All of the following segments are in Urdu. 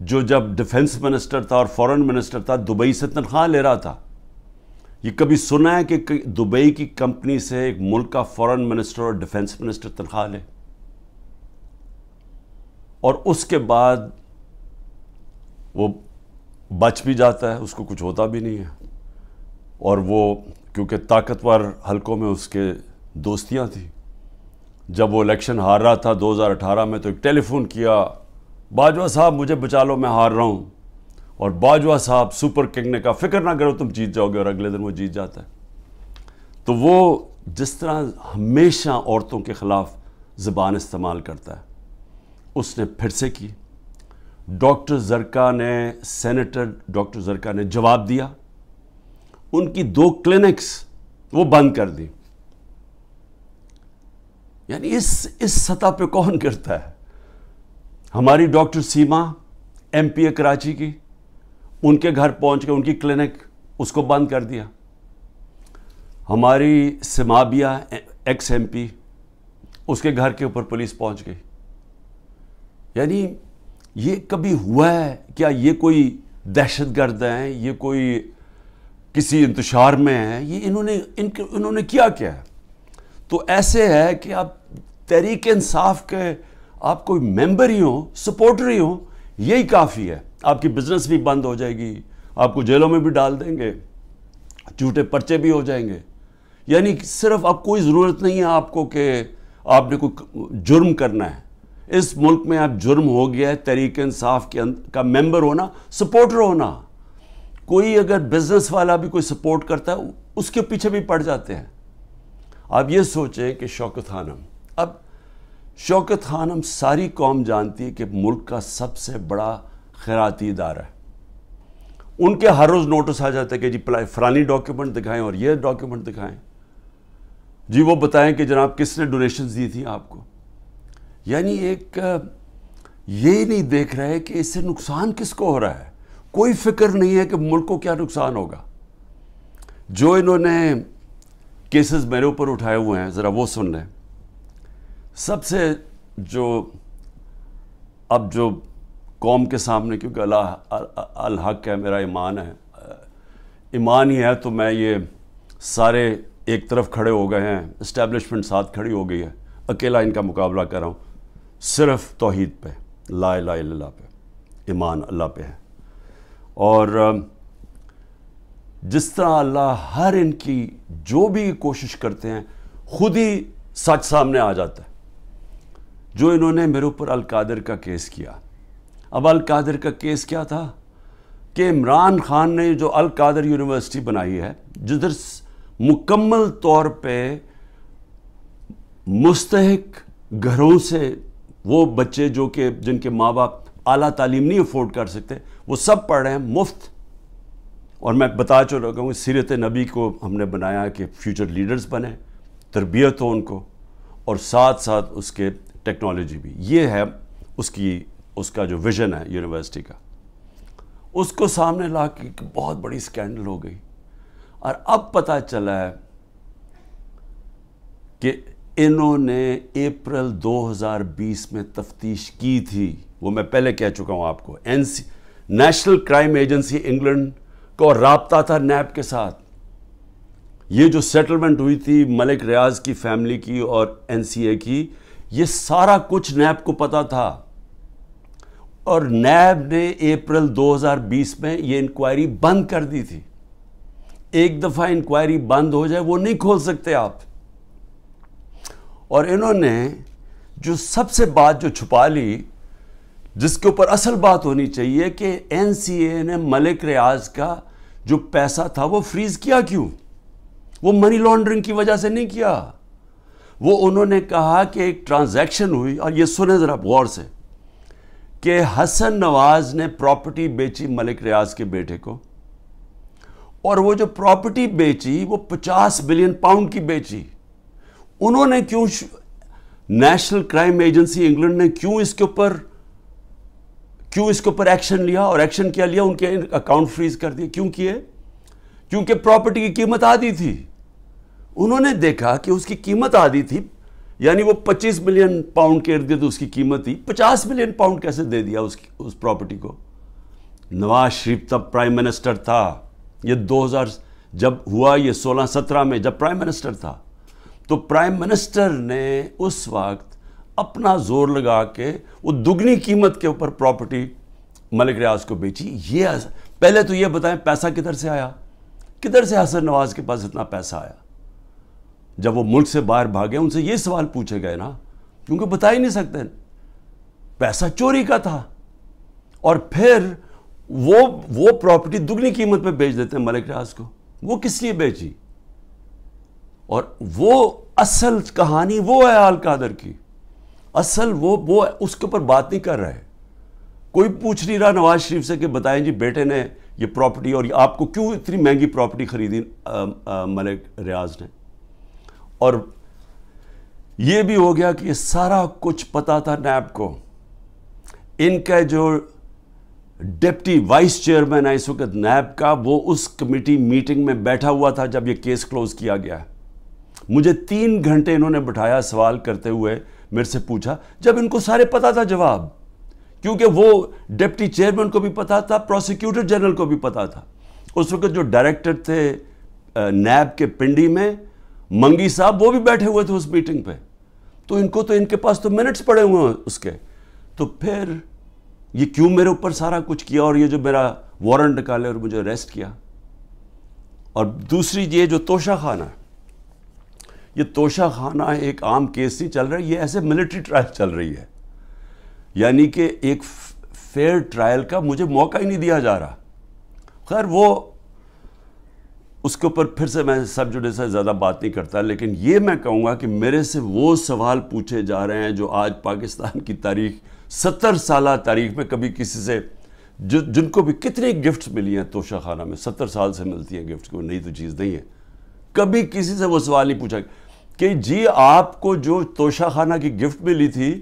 جو جب ڈیفنس منسٹر تھا اور فورن منسٹر تھا دبئی سے تنخواہ لے رہا تھا. یہ کبھی سنا ہے کہ دبئی کی کمپنی سے ایک ملک کا فورن منسٹر اور ڈیفنس منسٹر تنخواہ لے؟ اور اس کے بعد وہ بچ بھی جاتا ہے, اس کو کچھ ہوتا بھی نہیں ہے. اور وہ کیونکہ طاقتور حلقوں میں اس کے دوستیاں تھیں, جب وہ الیکشن ہار رہا تھا 2018 میں تو ایک ٹیلی فون کیا, باجوہ صاحب مجھے بچا لو میں ہار رہا ہوں. اور باجوہ صاحب سپر کنگ نے کہا فکر نہ کرو تم جیت جاؤ گے, اور اگلے دن وہ جیت جاتا ہے. تو وہ جس طرح ہمیشہ عورتوں کے خلاف زبان استعمال کرتا ہے, اس نے پھر سے کی. ڈاکٹر زرکا نے, سینیٹر ڈاکٹر زرکا نے جواب دیا, ان کی 2 کلینکس وہ بند کر دی. یعنی اس سطح پہ کون کرتا ہے؟ ہماری ڈاکٹر سیما ایم پی کراچی کی, ان کے گھر پہنچ کے ان کی کلینک اس کو بند کر دیا. ہماری سمابیہ ایکس ایم پی, اس کے گھر کے اوپر پولیس پہنچ گئی. یعنی یہ کبھی ہوا ہے کیا؟ یہ کوئی دہشت گرد ہیں, یہ کوئی کسی انتشار میں ہیں, یہ انہوں نے کیا ہے؟ تو ایسے ہے کہ آپ تحریک انصاف کے آپ کوئی ممبر ہی ہوں, سپورٹر ہی ہوں, یہی کافی ہے. آپ کی بزنس بھی بند ہو جائے گی, آپ کو جیلوں میں بھی ڈال دیں گے, جھوٹے پرچے بھی ہو جائیں گے. یعنی صرف اب کوئی ضرورت نہیں ہے آپ کو کہ آپ نے کوئی جرم کرنا ہے. اس ملک میں اب جرم ہو گیا ہے تحریک انصاف کا ممبر ہونا, سپورٹر ہونا. کوئی اگر بزنس والا بھی کوئی سپورٹ کرتا ہے اس کے پیچھے بھی پڑ جاتے ہیں. آپ یہ سوچیں کہ شوکت خانم, اب شوکت خانم ساری قوم جانتی ہے کہ ملک کا سب سے بڑا خیراتی ادارہ ہے. ان کے ہر روز نوٹس آ جاتا ہے کہ جی فلانی ڈاکیومنٹ دکھائیں اور یہ ڈاکیومنٹ دکھائیں, جی وہ بتائیں کہ جناب کس نے ڈونیشنز دی تھی آپ کو. یعنی ایک یہ نہیں دیکھ رہے کہ اس سے نقصان کس کو ہو رہا ہے. کوئی فکر نہیں ہے کہ ملک کو کیا نقصان ہوگا. جو انہوں نے کیسز میرے اوپر اٹھائے ہوئے ہیں ذرا وہ سن لیں. سب سے اب جو قوم کے سامنے, کیونکہ الحق ہے, میرا ایمان ہے, ایمان ہی ہے تو میں یہ سارے ایک طرف کھڑے ہو گئے ہیں, اسٹیبلشمنٹ ساتھ کھڑی ہو گئی ہے, اکیلا ان کا مقابلہ کر رہا ہوں. صرف توحید پہ, لا الہ الا اللہ پہ, ایمان اللہ پہ ہے. اور جس طرح اللہ ہر ان کی جو بھی کوشش کرتے ہیں خود ہی سچ سامنے آ جاتا ہے. جو انہوں نے میرے اوپر القادر کا کیس کیا, اب القادر کا کیس کیا تھا کہ عمران خان نے جو القادر یونیورسٹی بنائی ہے, جدھر مکمل طور پہ مستحق گھروں سے وہ بچے جو کہ جن کے ماں باپ اعلیٰ تعلیم نہیں افورڈ کر سکتے, وہ سب پڑھ رہے ہیں مفت. اور میں بتا چکا ہوں سیرت نبی کو ہم نے بنایا کہ فیوچر لیڈرز بنیں, تربیت ہو ان کو, اور ساتھ ساتھ اس کے ٹیکنالوجی بھی. یہ ہے اس کا جو ویژن ہے یونیورسٹی کا. اس کو سامنے لا کے بہت بڑی سکینڈل ہو گئی. اور اب پتہ چلا ہے کہ انہوں نے اپریل 2020 میں تفتیش کی تھی. وہ میں پہلے کہہ چکا ہوں آپ کو. نیشنل کرائم ایجنسی انگلینڈ کو رابطہ تھا نیب کے ساتھ. یہ جو سیٹلمنٹ ہوئی تھی ملک ریاض کی فیملی کی اور این سی اے کی, یہ سارا کچھ نیب کو پتا تھا. اور نیب نے اپریل 2020 میں یہ انکوائری بند کر دی تھی. ایک دفعہ انکوائری بند ہو جائے وہ نہیں کھول سکتے آپ. اور انہوں نے جو سب سے بات جو چھپا لی, جس کے اوپر اصل بات ہونی چاہیے, کہ این سی اے نے ملک ریاض کا جو پیسہ تھا وہ فریز کیا کیوں؟ وہ منی لانڈرنگ کی وجہ سے نہیں کیا. وہ انہوں نے کہا کہ ایک ٹرانزیکشن ہوئی, اور یہ سنیں ذرا غور سے, کہ حسن نواز نے پراپرٹی بیچی ملک ریاض کے بیٹے کو, اور وہ جو پراپرٹی بیچی وہ 50 بلین پاؤنڈ کی بیچی. انہوں نے کیوں, نیشنل کرائم ایجنسی انگلینڈ نے کیوں اس کے اوپر ایکشن لیا؟ اور ایکشن کیا لیا؟ ان کے اکاؤنٹ فریز کر دیے. کیوں کیے؟ کیونکہ پراپرٹی کی قیمت آدھی تھی. انہوں نے دیکھا کہ اس کی قیمت آدھی تھی, یعنی وہ 25 ملین پاؤنڈ کے ارد گرد اس کی قیمت تھی, 50 ملین پاؤنڈ کیسے دے دیا اس پراپرٹی کو؟ نواز شریف تب پرائم منسٹر تھا. یہ 2000 جب ہوا، یہ 16-17 میں جب پرائم منسٹر تھا، تو پرائم منسٹر نے اس وقت اپنا زور لگا کے وہ دگنی قیمت کے اوپر پراپرٹی ملک ریاض کو بیچی. یہ پہلے تو یہ بتائیں پیسہ کدھر سے آیا؟ کدھر سے حسن نواز کے پاس اتنا پیسہ آیا؟ جب وہ ملک سے باہر بھاگے ان سے یہ سوال پوچھے گئے نا، کیونکہ بتا ہی نہیں سکتے. پیسہ چوری کا تھا، اور پھر وہ پراپرٹی دگنی قیمت پہ بیچ دیتے ہیں ملک ریاض کو. وہ کس لیے بیچی؟ اور وہ اصل کہانی وہ ہے آل قادر کی. اصل وہ اس کے اوپر بات نہیں کر رہے. کوئی پوچھ نہیں رہا نواز شریف سے کہ بتائیں جی بیٹے نے یہ پراپرٹی اور آپ کو کیوں اتنی مہنگی پراپرٹی خریدی ملک ریاض نے. اور یہ بھی ہو گیا کہ یہ سارا کچھ پتا تھا نیب کو. ان کا جو ڈپٹی وائس چیئرمین ہے اس وقت نیب کا، وہ اس کمیٹی میٹنگ میں بیٹھا ہوا تھا جب یہ کیس کلوز کیا گیا. مجھے 3 گھنٹے انہوں نے بٹھایا سوال کرتے ہوئے، میرے سے پوچھا، جب ان کو سارے پتا تھا جواب، کیونکہ وہ ڈپٹی چیئرمین کو بھی پتا تھا، پروسیکیوٹر جنرل کو بھی پتا تھا. اس وقت جو ڈائریکٹر تھے نیب کے پنڈی میں، منگی صاحب، وہ بھی بیٹھے ہوئے تھے اس میٹنگ پہ. تو ان کے پاس تو منٹس پڑے ہوئے ہیں اس کے. تو پھر یہ کیوں میرے اوپر سارا کچھ کیا، اور یہ جو میرا وارنٹ نکالے اور مجھے اریسٹ کیا. اور دوسری یہ جو توشہ خانہ ہے، یہ توشہ خانہ ایک عام کیس نہیں چل رہا، یہ ایسے ملٹری ٹرائل چل رہی ہے. یعنی کہ ایک فیئر ٹرائل کا مجھے موقع ہی نہیں دیا جا رہا. خیر وہ اس کے اوپر پھر سے میں سب جوڈیس سے زیادہ بات نہیں کرتا، لیکن یہ میں کہوں گا کہ میرے سے وہ سوال پوچھے جا رہے ہیں جو آج پاکستان کی تاریخ، 70 سالہ تاریخ میں کبھی کسی سے، جن کو بھی کتنی گفٹس ملی ہیں توشہ خانہ میں، 70 سال سے ملتی ہیں گفٹس، کوئی نئی تو چیز نہیں ہے. کبھی کسی سے وہ سوال نہیں پوچھا کہ جی آپ کو جو توشہ خانہ کی گفٹ ملی تھی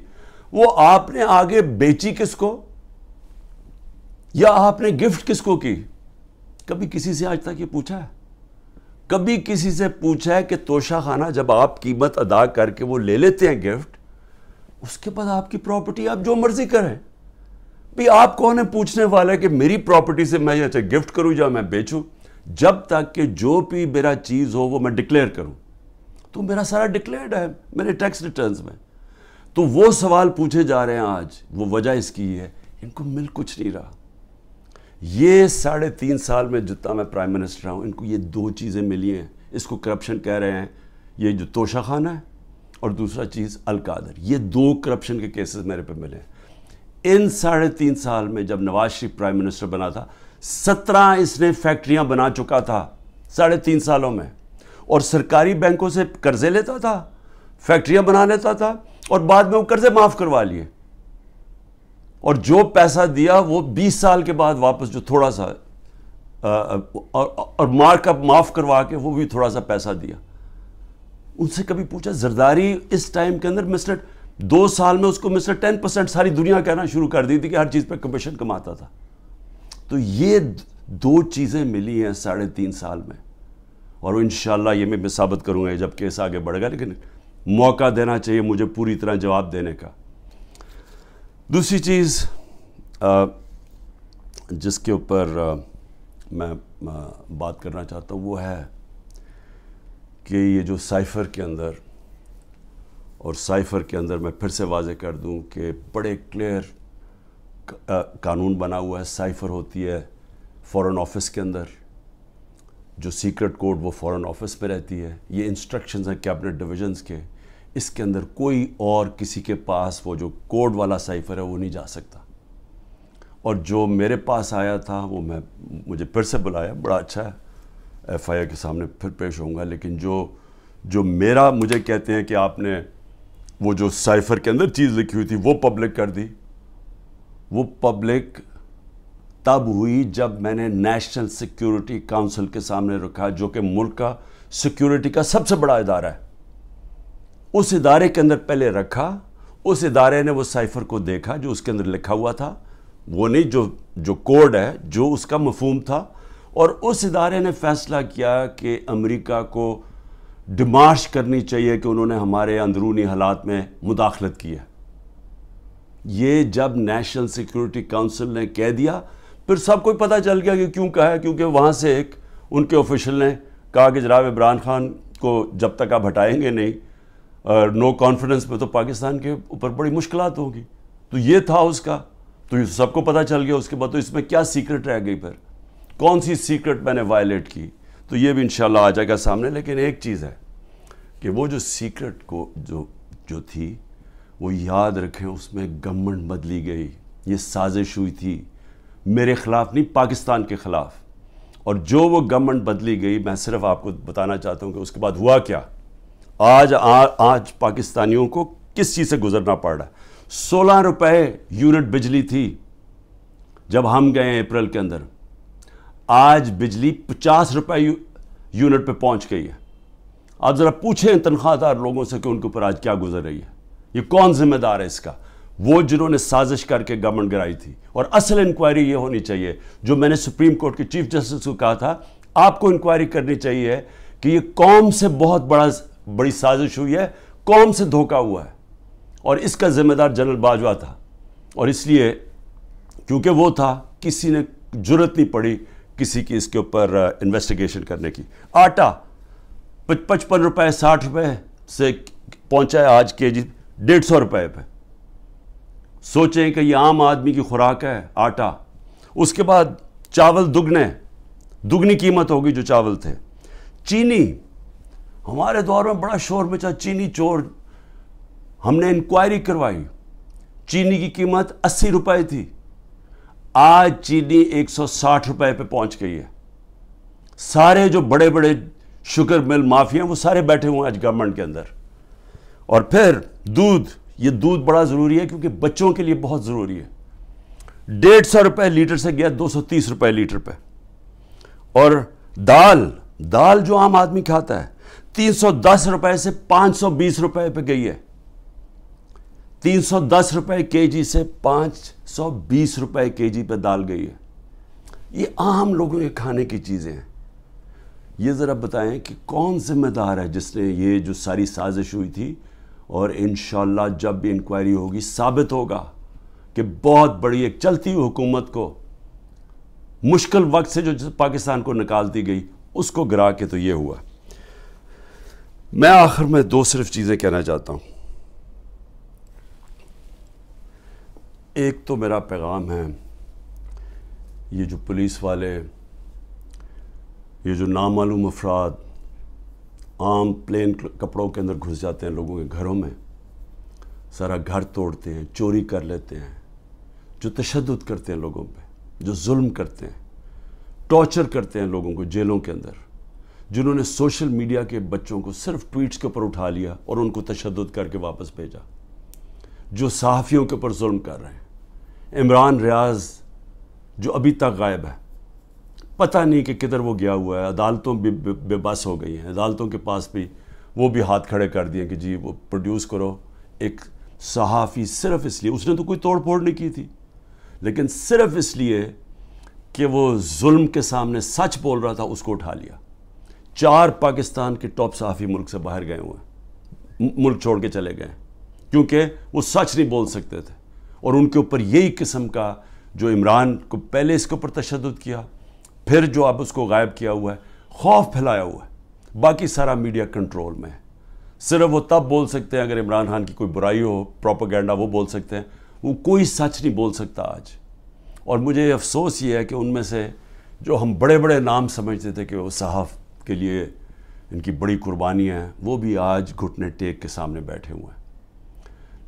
وہ آپ نے آگے بیچی کس کو، یا آپ نے گفٹ کس کو کی. کبھی کسی سے آج تک یہ پوچھا ہے؟ کبھی کسی سے پوچھا ہے کہ توشہ خانہ جب آپ قیمت ادا کر کے وہ لے لیتے ہیں گفٹ، اس کے بعد آپ کی پراپرٹی آپ جو مرضی کریں؟ بھی آپ کون ہے پوچھنے والا کہ میری پراپرٹی سے میں یہ گفٹ کروں یا میں بیچوں؟ جب تک کہ جو بھی میرا چیز ہو وہ میں ڈکلیئر کروں. تو میرا سارا ڈکلیئرڈ ہے میرے ٹیکس ریٹرنز میں. تو وہ سوال پوچھے جا رہے ہیں آج، وہ وجہ اس کی ہے ان کو مل کچھ نہیں رہا. یہ 3.5 سال میں جتنا میں پرائم منسٹر ہوں، ان کو یہ 2 چیزیں ملی ہیں. اس کو کرپشن کہہ رہے ہیں، یہ جو توشہ خانہ ہے، اور دوسرا چیز القادر. یہ 2 کرپشن کے کیسز میرے پہ ملے ہیں. ان 3.5 سال میں جب نواز شریف پرائم منسٹر بنا تھا، 17 اس نے فیکٹریاں بنا چکا تھا 3.5 سالوں میں، اور سرکاری بینکوں سے قرضے لیتا تھا، فیکٹریاں بنا لیتا تھا، اور بعد میں وہ قرضے معاف کروا لیے. اور جو پیسہ دیا وہ 20 سال کے بعد واپس، جو تھوڑا سا اور مارک اپ معاف کروا کے وہ بھی تھوڑا سا پیسہ دیا. ان سے کبھی پوچھا؟ زرداری اس ٹائم کے اندر 2 سال میں اس کو 10% ساری دنیا کہنا شروع کر دی تھی کہ ہر چیز پہ کمیشن کماتا تھا. تو یہ 2 چیزیں ملی ہیں 3.5 سال میں، اور انشاءاللہ یہ میں ثابت کروں گا جب کیس آگے بڑھے گا. لیکن موقع دینا چاہیے مجھے پوری طرح جواب دینے کا. دوسری چیز جس کے اوپر میں بات کرنا چاہتا ہوں وہ ہے کہ یہ جو سائفر کے اندر، اور سائفر کے اندر میں پھر سے واضح کر دوں کہ بڑے کلیئر قانون بنا ہوا ہے. سائفر ہوتی ہے فورن آفس کے اندر، جو سیکرٹ کوڈ وہ فورن آفس پہ رہتی ہے. یہ انسٹرکشنز ہیں کیبنٹ ڈویژنز کے. اس کے اندر کوئی اور کسی کے پاس وہ جو کوڈ والا سائفر ہے وہ نہیں جا سکتا. اور جو میرے پاس آیا تھا وہ مجھے پھر سے بلایا، بڑا اچھا ہے، ایف آئی اے کے سامنے پھر پیش ہوں گا. لیکن جو مجھے کہتے ہیں کہ آپ نے وہ جو سائفر کے اندر چیز لکھی ہوئی تھی وہ پبلک کر دی. وہ پبلک تب ہوئی جب میں نے نیشنل سیکیورٹی کونسل کے سامنے رکھا، جو کہ ملک کا سیکیورٹی کا سب سے بڑا ادارہ ہے. اس ادارے کے اندر پہلے رکھا، اس ادارے نے وہ سائفر کو دیکھا جو اس کے اندر لکھا ہوا تھا، وہ نہیں جو کوڈ ہے، جو اس کا مفہوم تھا. اور اس ادارے نے فیصلہ کیا کہ امریکہ کو ڈیمارش کرنی چاہیے کہ انہوں نے ہمارے اندرونی حالات میں مداخلت کی ہے. یہ جب نیشنل سیکیورٹی کونسل نے کہہ دیا پھر سب کو پتہ چل گیا کہ کیوں کہا ہے، کیونکہ وہاں سے ایک ان کے آفیشل نے کہا کہ جناب عمران خان کو جب تک آپ ہٹائیں گے نہیں نو کانفیڈنس میں تو پاکستان کے اوپر بڑی مشکلات ہوگی. تو یہ تھا اس کا، تو یہ سب کو پتہ چل گیا. اس کے بعد تو اس میں کیا سیکرٹ رہ گئی، پھر کون سی سیکرٹ میں نے وائلیٹ کی، تو یہ بھی انشاءاللہ آ جائے گا سامنے. لیکن ایک چیز ہے کہ وہ جو سیکرٹ کو جو تھی وہ یاد رکھیں، اس میں گورنمنٹ بدلی گئی. یہ سازش ہوئی تھی میرے خلاف نہیں، پاکستان کے خلاف. اور جو وہ گورنمنٹ بدلی گئی، میں صرف آپ کو بتانا چاہتا ہوں کہ اس کے بعد ہوا کیا. آج پاکستانیوں کو کس چیز سے گزرنا پڑ رہا ہے. 16 روپے یونٹ بجلی تھی جب ہم گئے ہیں اپریل کے اندر، آج بجلی 50 روپے یونٹ پہ پہنچ گئی ہے. آپ ذرا پوچھیں تنخواہ دار لوگوں سے کہ ان کے اوپر آج کیا گزر رہی ہے. یہ کون ذمہ دار ہے اس کا؟ وہ جنہوں نے سازش کر کے گورنمنٹ گرائی تھی. اور اصل انکوائری یہ ہونی چاہیے جو میں نے سپریم کورٹ کے چیف جسٹس کو کہا تھا، آپ کو انکوائری کرنی چاہیے کہ یہ قوم سے بہت بڑی سازش ہوئی ہے، قوم سے دھوکہ ہوا ہے. اور اس کا ذمہ دار جنرل باجوہ تھا. اور اس لیے کیونکہ وہ تھا، کسی نے جرت نہیں پڑی کسی کی اس کے اوپر انویسٹیگیشن کرنے کی. آٹا 55 روپے 60 روپے سے پہنچا ہے آج کے جی 150 روپے پہ. سوچیں کہ یہ عام آدمی کی خوراک ہے آٹا. اس کے بعد چاول دگنی قیمت ہوگی جو چاول تھے. چینی ہمارے دور میں بڑا شور مچا، چینی چور. ہم نے انکوائری کروائی، چینی کی قیمت 80 روپے تھی، آج چینی 160 روپے پہ پہنچ گئی ہے. سارے جو بڑے بڑے شوگر مل مافیا ہیں وہ سارے بیٹھے ہوئے ہیں آج گورنمنٹ کے اندر. اور پھر یہ دودھ بڑا ضروری ہے کیونکہ بچوں کے لیے بہت ضروری ہے. 150 روپے لیٹر سے گیا 230 روپے لیٹر پہ. اور دال جو عام آدمی کھاتا ہے 310 روپے سے 520 روپے پہ گئی ہے. 310 روپے کے جی سے 520 روپے کے جی پہ دال گئی ہے. یہ عام لوگوں کے کھانے کی چیزیں ہیں. یہ ذرا بتائیں کہ کون ذمہ دار ہے جس نے یہ جو ساری سازش ہوئی تھی. اور انشاءاللہ جب بھی انکوائری ہوگی ثابت ہوگا کہ بہت بڑی ایک چلتی ہوئی حکومت کو مشکل وقت سے جو پاکستان کو نکالتی گئی اس کو گرا کے تو یہ ہوا. میں آخر میں 2 صرف چیزیں کہنا چاہتا ہوں. ایک تو میرا پیغام ہے، یہ جو پولیس والے، یہ جو نامعلوم افراد عام پلین کپڑوں کے اندر گھس جاتے ہیں لوگوں کے گھروں میں، سارا گھر توڑتے ہیں، چوری کر لیتے ہیں، جو تشدد کرتے ہیں لوگوں پہ، جو ظلم کرتے ہیں، ٹارچر کرتے ہیں لوگوں کو جیلوں کے اندر، جنہوں نے سوشل میڈیا کے بچوں کو صرف ٹویٹس کے اوپر اٹھا لیا اور ان کو تشدد کر کے واپس بھیجا، جو صحافیوں کے اوپر ظلم کر رہے ہیں. عمران ریاض جو ابھی تک غائب ہے، پتہ نہیں کہ کدھر وہ گیا ہوا ہے. عدالتوں بھی بے بس ہو گئی ہیں، عدالتوں کے پاس بھی وہ بھی ہاتھ کھڑے کر دیے کہ جی وہ پروڈیوس کرو. ایک صحافی صرف اس لیے، اس نے تو کوئی توڑ پھوڑ نہیں کی تھی، لیکن صرف اس لیے کہ وہ ظلم کے سامنے سچ بول رہا تھا، اس کو اٹھا لیا. 4 پاکستان کے ٹاپ صحافی ملک سے باہر گئے ہوئے ہیں، ملک چھوڑ کے چلے گئے کیونکہ وہ سچ نہیں بول سکتے تھے. اور ان کے اوپر یہی قسم کا جو عمران کو پہلے اس کے اوپر تشدد کیا، پھر جو اب اس کو غائب کیا ہوا ہے، خوف پھیلایا ہوا ہے. باقی سارا میڈیا کنٹرول میں ہے. صرف وہ تب بول سکتے ہیں اگر عمران خان کی کوئی برائی ہو، پروپیگنڈا، وہ بول سکتے ہیں. وہ کوئی سچ نہیں بول سکتا آج. اور مجھے افسوس یہ ہے کہ ان میں سے جو ہم بڑے بڑے نام سمجھتے تھے کہ وہ صحاف کے لیے ان کی بڑی قربانیاں ہیں، وہ بھی آج گھٹنے ٹیک کے سامنے بیٹھے ہوئے ہیں.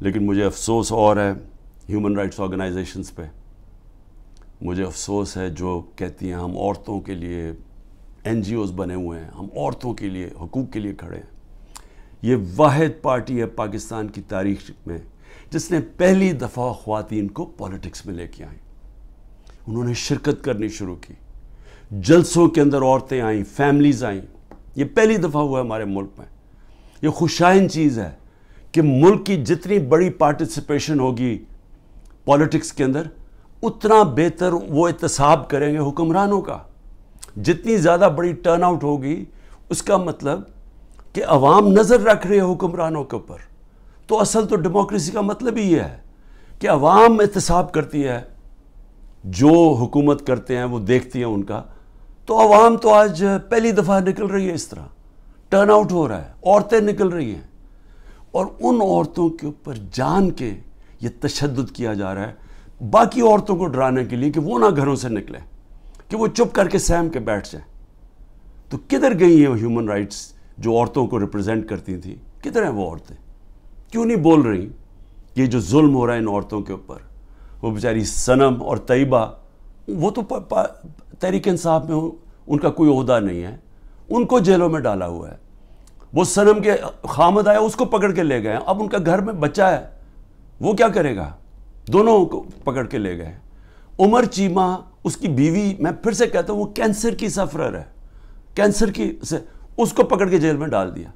لیکن مجھے افسوس اور ہے ہیومن رائٹس آرگنائزیشنز پہ. مجھے افسوس ہے جو کہتی ہیں ہم عورتوں کے لیے NGOs بنے ہوئے ہیں، ہم عورتوں کے لیے حقوق کے لیے کھڑے ہیں. یہ واحد پارٹی ہے پاکستان کی تاریخ میں جس نے پہلی دفعہ خواتین کو پولیٹکس میں لے کے آئیں. انہوں نے شرکت کرنی شروع کی، جلسوں کے اندر عورتیں آئیں، فیملیز آئیں. یہ پہلی دفعہ ہوا ہے ہمارے ملک میں. یہ خوشائن چیز ہے کہ ملک کی جتنی بڑی پارٹیسپیشن ہوگی پولیٹکس کے اندر، اتنا بہتر وہ احتساب کریں گے حکمرانوں کا. جتنی زیادہ بڑی ٹرن آؤٹ ہوگی اس کا مطلب کہ عوام نظر رکھ رہے ہیں حکمرانوں کے اوپر. تو اصل تو ڈیموکریسی کا مطلب ہی یہ ہے کہ عوام احتساب کرتی ہے جو حکومت کرتے ہیں وہ دیکھتی ہیں ان کا، تو عوام تو آج پہلی دفعہ نکل رہی ہے، اس طرح ٹرن آؤٹ ہو رہا ہے، عورتیں نکل رہی ہیں، اور ان عورتوں کے اوپر جان کے یہ تشدد کیا جا رہا ہے باقی عورتوں کو ڈرانے کے لیے کہ وہ نہ گھروں سے نکلیں، کہ وہ چپ کر کے سہم کے بیٹھ جائیں۔ تو کدھر گئی ہیں ہیومن رائٹس جو عورتوں کو ریپرزینٹ کرتی تھیں؟ کدھر ہیں وہ عورتیں؟ کیوں نہیں بول رہی کہ یہ جو ظلم ہو رہا ہے ان عورتوں کے اوپر؟ وہ بیچاری صنم اور طیبہ، وہ تو تحریک انصاف میں ان کا کوئی عہدہ نہیں ہے، ان کو جیلوں میں ڈالا ہوا ہے۔ وہ صنم کے خامد آیا، اس کو پکڑ کے لے گئے، اب ان کا گھر میں بچہ ہے، وہ کیا کرے گا؟ دونوں کو پکڑ کے لے گئے۔ عمر چیمہ، اس کی بیوی، میں پھر سے کہتا ہوں وہ کینسر کی سفرر ہے، کینسر کی سے اس کو پکڑ کے جیل میں ڈال دیا،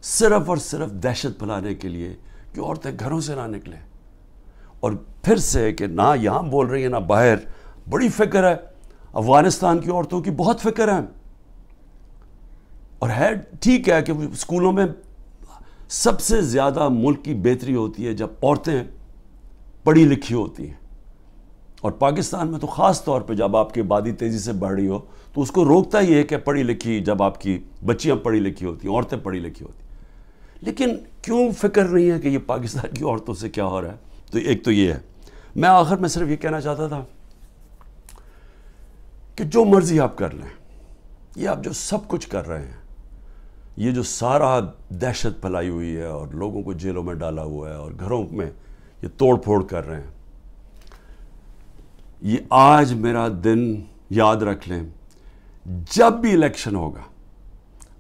صرف اور صرف دہشت پھیلانے کے لیے کہ عورتیں گھروں سے نہ نکلیں۔ اور پھر سے کہ نہ یہاں بول رہی ہیں نہ باہر، بڑی فکر ہے افغانستان کی عورتوں کی، بہت فکر ہے، اور ہے ٹھیک ہے کہ اسکولوں میں سب سے زیادہ ملک کی بہتری ہوتی ہے جب عورتیں پڑھی لکھی ہوتی ہیں، اور پاکستان میں تو خاص طور پہ جب آپ کی آبادی تیزی سے بڑھ رہی ہو تو اس کو روکتا ہی ہے کہ پڑھی لکھی، جب آپ کی بچیاں پڑھی لکھی ہوتی ہیں، عورتیں پڑھی لکھی ہوتی ہیں۔ لیکن کیوں فکر نہیں ہے کہ یہ پاکستان کی عورتوں سے کیا ہو رہا ہے؟ تو ایک تو یہ ہے۔ میں آخر میں صرف یہ کہنا چاہتا تھا کہ جو مرضی آپ کر لیں، یہ آپ جو سب کچھ کر رہے ہیں، یہ جو سارا دہشت پھیلائی ہوئی ہے اور لوگوں کو جیلوں میں ڈالا ہوا ہے اور گھروں میں یہ توڑ پھوڑ کر رہے ہیں، یہ آج میرا دن یاد رکھ لیں، جب بھی الیکشن ہوگا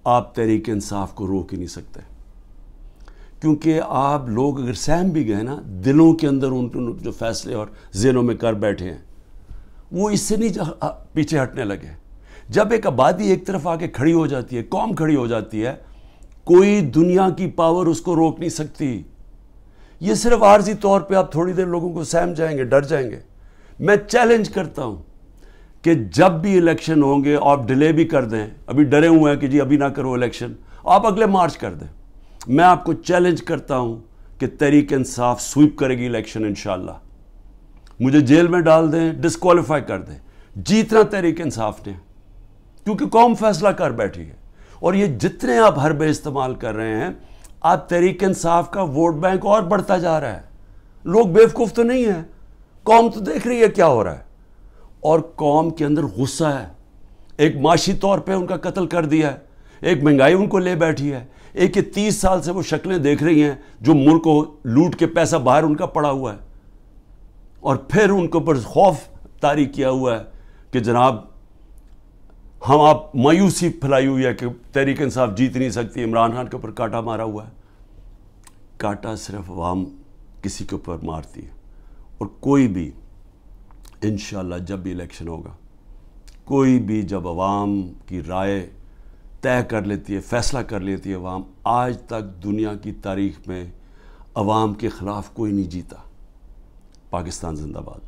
آپ تحریک انصاف کو روک ہی نہیں سکتے، کیونکہ آپ لوگ اگر سہم بھی گئے نا، دلوں کے اندر ان جو فیصلے اور ذہنوں میں کر بیٹھے ہیں وہ اس سے نہیں پیچھے ہٹنے لگے۔ جب ایک آبادی ایک طرف آ کے کھڑی ہو جاتی ہے، قوم کھڑی ہو جاتی ہے، کوئی دنیا کی پاور اس کو روک نہیں سکتی۔ یہ صرف عارضی طور پہ آپ تھوڑی دیر لوگوں کو سہم جائیں گے، ڈر جائیں گے۔ میں چیلنج کرتا ہوں کہ جب بھی الیکشن ہوں گے آپ ڈیلے بھی کر دیں، ابھی ڈرے ہوئے ہیں کہ جی ابھی نہ کرو الیکشن، آپ اگلے مارچ کر دیں۔ میں آپ کو چیلنج کرتا ہوں کہ تحریک انصاف سویپ کرے گی الیکشن انشاءاللہ۔ مجھے جیل میں ڈال دیں، ڈسکوالیفائی کر دیں، جیتنا تحریک انصاف نے، کیونکہ قوم فیصلہ کر بیٹھی ہے۔ اور یہ جتنے آپ حربے استعمال کر رہے ہیں، آپ تحریک انصاف کا ووٹ بینک اور بڑھتا جا رہا ہے۔ لوگ بیوقوف تو نہیں ہیں، قوم تو دیکھ رہی ہے کیا ہو رہا ہے، اور قوم کے اندر غصہ ہے۔ ایک معاشی طور پہ ان کا قتل کر دیا ہے، ایک مہنگائی ان کو لے بیٹھی ہے، ایک یہ 30 سال سے وہ شکلیں دیکھ رہی ہیں جو ملک کو لوٹ کے پیسہ باہر ان کا پڑا ہوا ہے، اور پھر ان کے اوپر خوف طاری کیا ہوا ہے کہ جناب ہم آپ مایوسی پھیلائی ہوئی ہے کہ تحریک انصاف جیت نہیں سکتی، عمران خان کے اوپر کانٹا مارا ہوا ہے۔ کانٹا صرف عوام کسی کے اوپر مارتی ہے، اور کوئی بھی انشاءاللہ جب بھی الیکشن ہوگا، کوئی بھی جب عوام کی رائے طے کر لیتی ہے، فیصلہ کر لیتی ہے عوام، آج تک دنیا کی تاریخ میں عوام کے خلاف کوئی نہیں جیتا۔ پاکستان زندہ باد۔